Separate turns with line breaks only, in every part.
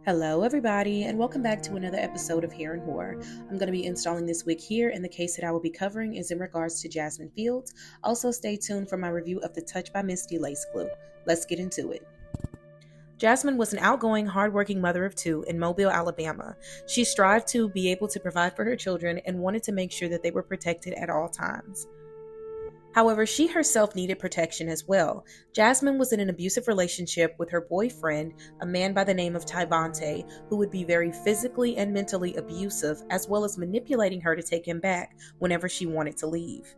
Hello, everybody, and welcome back to another episode of Here and Horror. I'm going to be installing this wig here, and the case that I will be covering is in regards to Jasmine Fields. Also, stay tuned for my review of the Touch by Misty lace glue. Let's get into it. Jasmine was an outgoing, hardworking mother of two in Mobile, Alabama. She strived to be able to provide for her children and wanted to make sure that they were protected at all times. However, she herself needed protection as well. Jasmine was in an abusive relationship with her boyfriend, a man by the name of Tyvante, who would be very physically and mentally abusive, as well as manipulating her to take him back whenever she wanted to leave.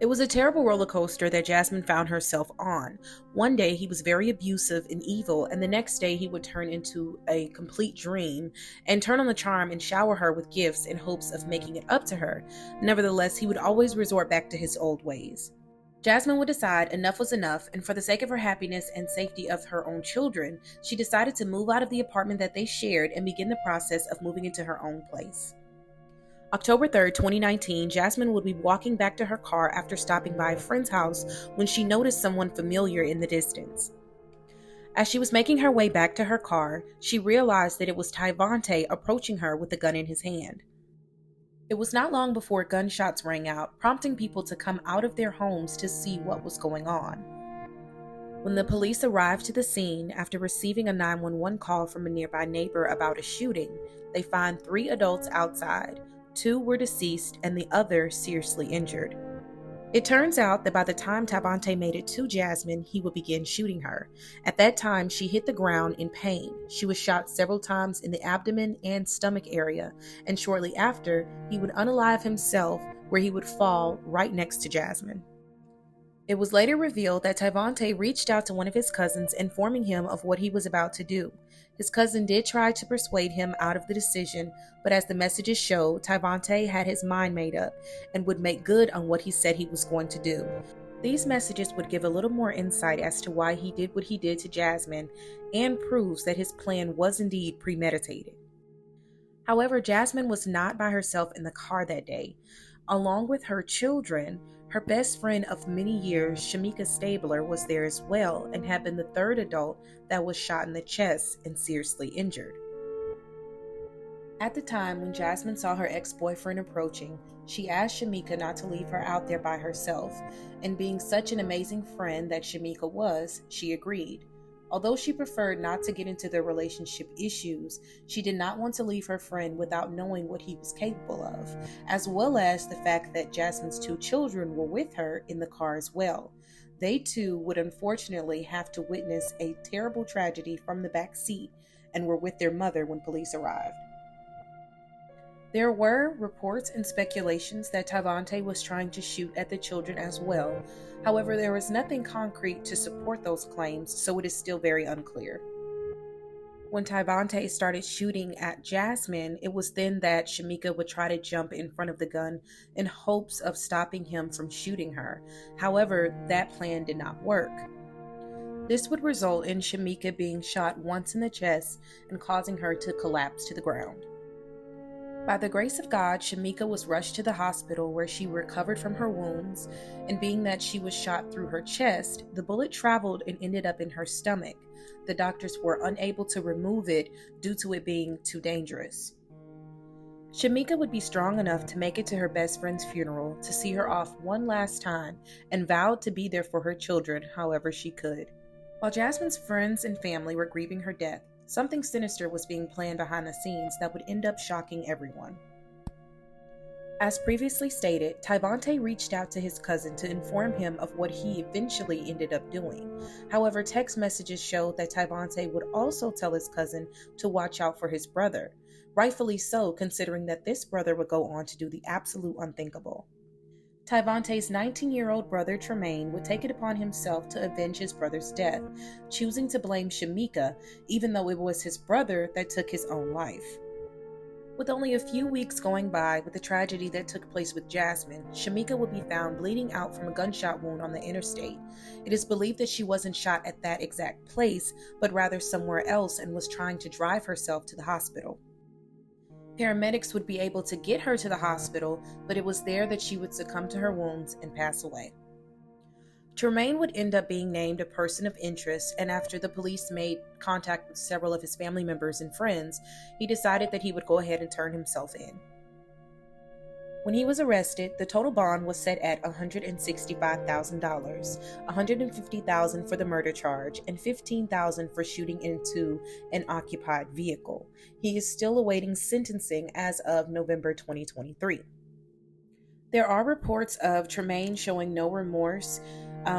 It was a terrible roller coaster that Jasmine found herself on. One day he was very abusive and evil, and the next day he would turn into a complete dream and turn on the charm and shower her with gifts in hopes of making it up to her. Nevertheless, he would always resort back to his old ways. Jasmine would decide enough was enough, and for the sake of her happiness and safety of her own children, she decided to move out of the apartment that they shared and begin the process of moving into her own place. October 3rd, 2019, Jasmine would be walking back to her car after stopping by a friend's house when she noticed someone familiar in the distance. As she was making her way back to her car, she realized that it was Tyvante approaching her with a gun in his hand. It was not long before gunshots rang out, prompting people to come out of their homes to see what was going on. When the police arrived to the scene after receiving a 911 call from a nearby neighbor about a shooting, they find 3 adults outside. 2 were deceased and the other seriously injured. It turns out that by the time Tyvante made it to Jasmine, he would begin shooting her. At that time, she hit the ground in pain. She was shot several times in the abdomen and stomach area, and shortly after, he would unalive himself where he would fall right next to Jasmine. It was later revealed that Tyvante reached out to one of his cousins, informing him of what he was about to do. His cousin did try to persuade him out of the decision, but as the messages showed, Tyvante had his mind made up and would make good on what he said he was going to do. These messages would give a little more insight as to why he did what he did to Jasmine and proves that his plan was indeed premeditated. However, Jasmine was not by herself in the car that day. Along with her children, her best friend of many years, Shamika Stabler, was there as well and had been the 3rd adult that was shot in the chest and seriously injured. At the time when Jasmine saw her ex-boyfriend approaching, she asked Shamika not to leave her out there by herself, and being such an amazing friend that Shamika was, she agreed. Although she preferred not to get into their relationship issues, she did not want to leave her friend without knowing what he was capable of, as well as the fact that Jasmine's 2 children were with her in the car as well. They too would unfortunately have to witness a terrible tragedy from the back seat and were with their mother when police arrived. There were reports and speculations that Tyvante was trying to shoot at the children as well. However, there was nothing concrete to support those claims, so it is still very unclear. When Tyvante started shooting at Jasmine, it was then that Shamika would try to jump in front of the gun in hopes of stopping him from shooting her. However, that plan did not work. This would result in Shamika being shot once in the chest and causing her to collapse to the ground. By the grace of God, Shamika was rushed to the hospital where she recovered from her wounds, and being that she was shot through her chest, the bullet traveled and ended up in her stomach. The doctors were unable to remove it due to it being too dangerous. Shamika would be strong enough to make it to her best friend's funeral to see her off one last time and vowed to be there for her children however she could. While Jasmine's friends and family were grieving her death, something sinister was being planned behind the scenes that would end up shocking everyone. As previously stated, Tyvante reached out to his cousin to inform him of what he eventually ended up doing. However, text messages showed that Tyvante would also tell his cousin to watch out for his brother. Rightfully so, considering that this brother would go on to do the absolute unthinkable. Tyvante's 19-year-old brother Tremaine would take it upon himself to avenge his brother's death, choosing to blame Shamika, even though it was his brother that took his own life. With only a few weeks going by with the tragedy that took place with Jasmine, Shamika would be found bleeding out from a gunshot wound on the interstate. It is believed that she wasn't shot at that exact place, but rather somewhere else and was trying to drive herself to the hospital. Paramedics would be able to get her to the hospital, but it was there that she would succumb to her wounds and pass away. Tremaine would end up being named a person of interest, and after the police made contact with several of his family members and friends, he decided that he would go ahead and turn himself in. When he was arrested, the total bond was set at $165,000, $150,000 for the murder charge, and $15,000 for shooting into an occupied vehicle. He is still awaiting sentencing as of November 2023. There are reports of Tremaine showing no remorse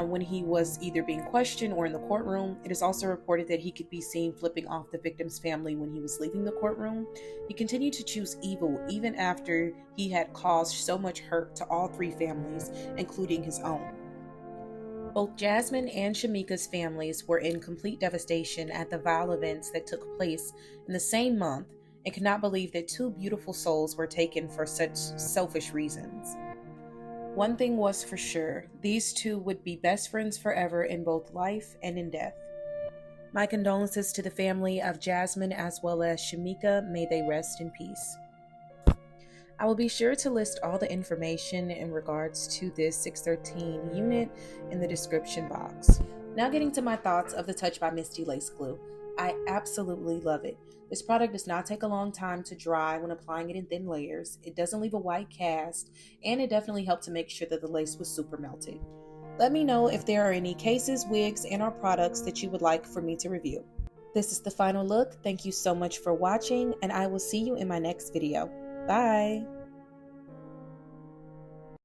when he was either being questioned or in the courtroom. It is also reported that he could be seen flipping off the victim's family when he was leaving the courtroom. He continued to choose evil even after he had caused so much hurt to all three families, including his own. Both Jasmine and Shamika's families were in complete devastation at the vile events that took place in the same month and could not believe that two beautiful souls were taken for such selfish reasons. One thing was for sure, these two would be best friends forever in both life and in death. My condolences to the family of Jasmine as well as Shamika. May they rest in peace. I will be sure to list all the information in regards to this 613 unit in the description box. Now getting to my thoughts of the Touch by Misty Lace Glue. I absolutely love it. This product does not take a long time to dry when applying it in thin layers. It doesn't leave a white cast, and it definitely helped to make sure that the lace was super melted. Let me know if there are any cases, wigs, and/or products that you would like for me to review. This is the final look. Thank you so much for watching, and I will see you in my next video. Bye!